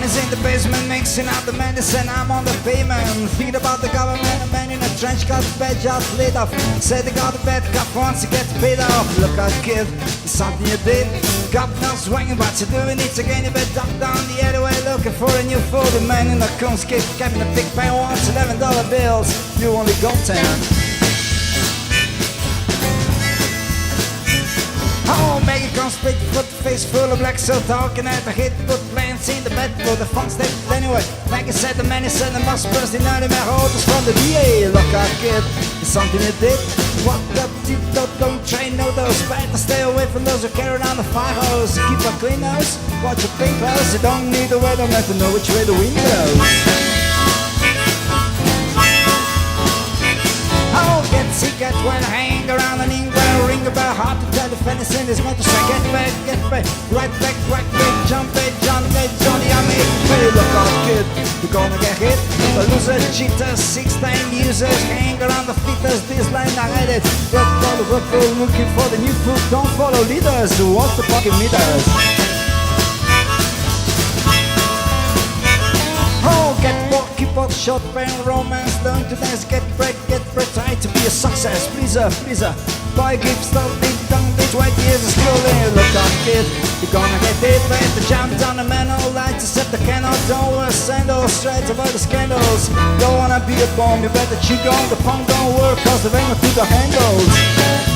Johnny's in the basement mixing out the medicine. I'm on the pavement. Thinking about the government. A man in a trench coat, bed just lit off. Said they got a bad cop once he gets paid off. Look out, kid, it's something you did. Got no swinging, but you're doing it again. You better duck down the alleyway looking for a new food. The man in the coonscape getting a big pay wants $11 bills. You only got 10. Oh, make it come straight, put the face full of black silk, talking at the hit, put plants in the bed for the fun state. Anyway, like I said, the man is said the must burst in early my orders from the DA. Look out, kid, it's something you did. What the deep don't train, no those better stay away from those who carry around the fire hose. Keep a clean nose, watch your pink clothes. You don't need the weatherman to know which way the wind goes. Oh, get sick at when hang around and in where ring about hard to tell the fence in this motor. So get back, right back, jump it, Johnny, I'm it. Hey, look out, kid, you're gonna get hit. The loser, cheaters, 16 users, hang around the feeders, this line I read it. We're looking for the new food, don't follow leaders who want the fucking meters. Oh, get bored, keep up short, pen, romance, learn to dance, get break, try to be a success, pleaser. Boy, give stuff, big tongue, big 20 years of schooling. Look out, kid, you're gonna get it, better jump down the manhole, light to set the candle, don't wear sandals, straight about the scandals. Don't wanna be a bomb, you better chew on the pump, don't work, cause the rain will through the handles.